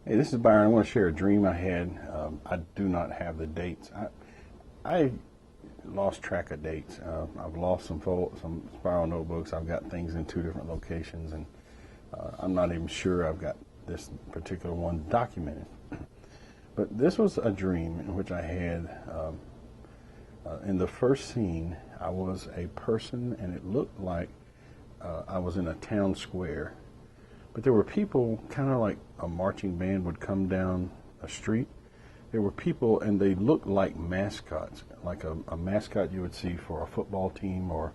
Hey, this is Byron. I want to share a dream I had. I do not have the dates. I lost track of dates. I've lost some spiral notebooks. I've got things in two different locations, and I'm not even sure I've got this particular one documented. But this was a dream in which I had. In the first scene, I was a person, and it looked like I was in a town square. But there were people, kind of like a marching band would come down a street. There were people, and they looked like mascots, like a mascot you would see for a football team or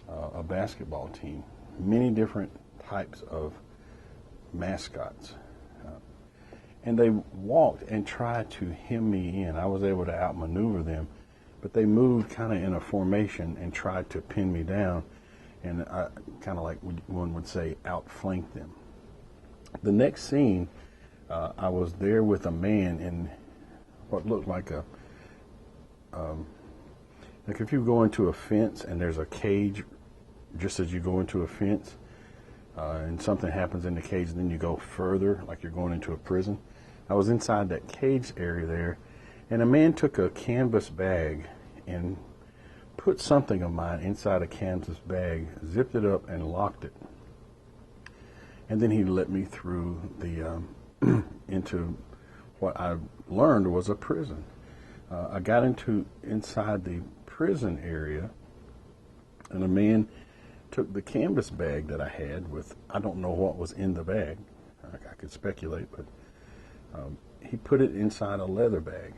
a basketball team. Many different types of mascots. And they walked and tried to hem me in. I was able to outmaneuver them, but they moved kind of in a formation and tried to pin me down, and I kind of like one would say outflanked them. The next scene, I was there with a man in what looked like like if you go into a fence and there's a cage just as you go into a fence, and something happens in the cage, and then you go further, like you're going into a prison. I was inside that cage area there, and a man took a canvas bag and put something of mine inside a canvas bag, zipped it up, and locked it. And then he let me through the into what I learned was a prison. I got inside the prison area, and a man took the canvas bag that I had with, I don't know what was in the bag. I could speculate, but he put it inside a leather bag.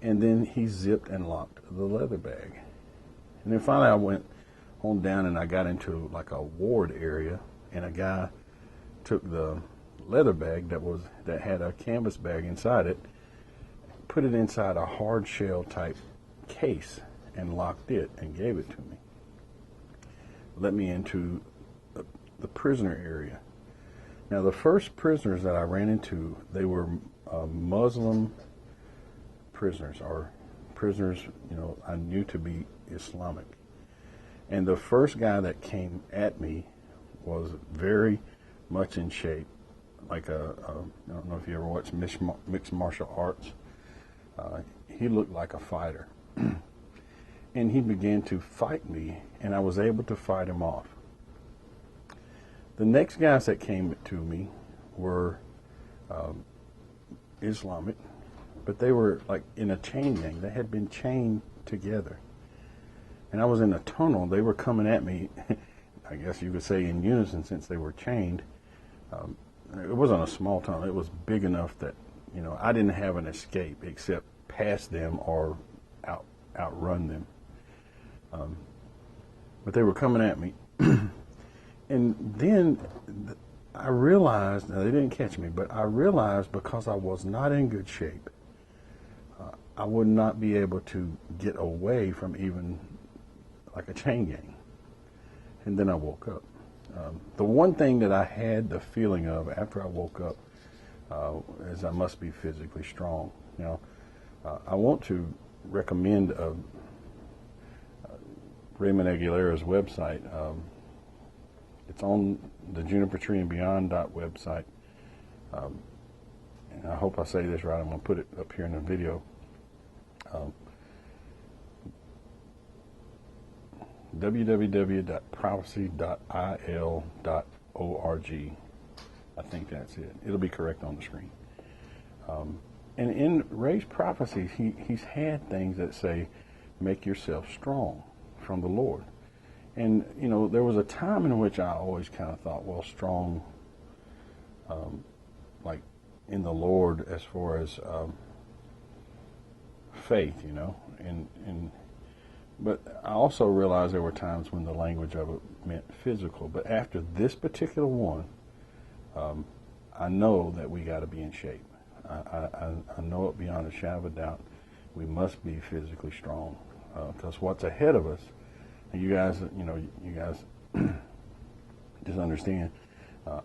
And then he zipped and locked the leather bag. And then finally I went on down and I got into like a ward area, and a guy took the leather bag that had a canvas bag inside it, put it inside a hard shell type case and locked it and gave it to me. Let me into the prisoner area. Now the first prisoners that I ran into, they were Muslim prisoners, or prisoners, I knew to be Islamic. And the first guy that came at me was very much in shape, like I don't know if you ever watched mixed martial arts. He looked like a fighter. And he began to fight me, and I was able to fight him off. The next guys that came to me were Islamic, but they were like in a chain gang. They had been chained together. And I was in a tunnel. They were coming at me, I guess you could say in unison, since they were chained. It wasn't a small tunnel. It was big enough that, I didn't have an escape except pass them or outrun them. But they were coming at me. And then I realized, now they didn't catch me, but I realized because I was not in good shape, I would not be able to get away from even like a chain gang. And then I woke up. The one thing that I had the feeling of after I woke up is I must be physically strong. Now, I want to recommend Raymond Aguilera's website. It's on the Juniper Tree and Beyond website. And I hope I say this right. I'm going to put it up here in the video. www.prophecy.il.org. I think that's it. It'll be correct on the screen. And in Ray's prophecies, he's had things that say, make yourself strong from the Lord. And, there was a time in which I always kind of thought, well, strong, like in the Lord as far as faith, but I also realized there were times when the language of it meant physical. But after this particular one, I know that we got to be in shape. I know it beyond a shadow of a doubt. We must be physically strong, because what's ahead of us, and you guys just understand,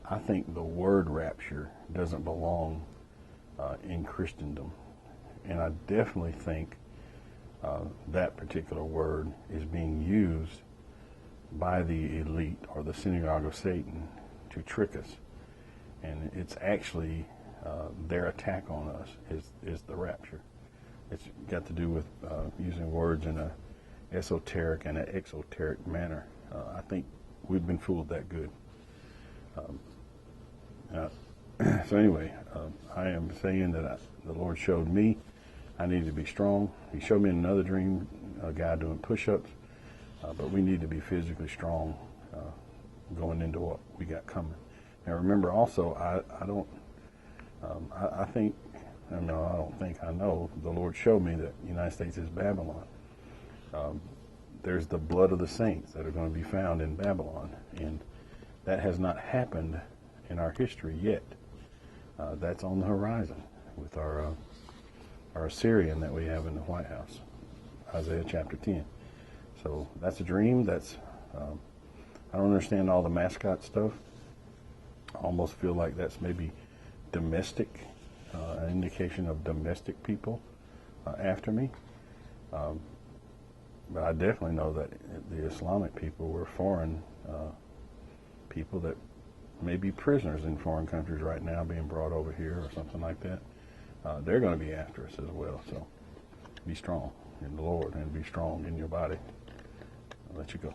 I think the word rapture doesn't belong in Christendom. And I definitely think that particular word is being used by the elite or the synagogue of Satan to trick us. And it's actually their attack on us is the rapture. It's got to do with using words in a esoteric and an exoteric manner. I think we've been fooled that good. So anyway, I am saying that the Lord showed me I need to be strong. He showed me in another dream a guy doing push-ups, but we need to be physically strong going into what we got coming. Now remember also, I think, no, I don't think, I know, the Lord showed me that the United States is Babylon. There's the blood of the saints that are going to be found in Babylon, and that has not happened in our history yet. That's on the horizon with our Assyrian that we have in the White House, Isaiah chapter 10. So that's a dream. That's I don't understand all the mascot stuff. I almost feel like that's maybe domestic, an indication of domestic people after me. But I definitely know that the Islamic people were foreign people that may be prisoners in foreign countries right now being brought over here or something like that. They're going to be after us as well. So be strong in the Lord and be strong in your body. I'll let you go.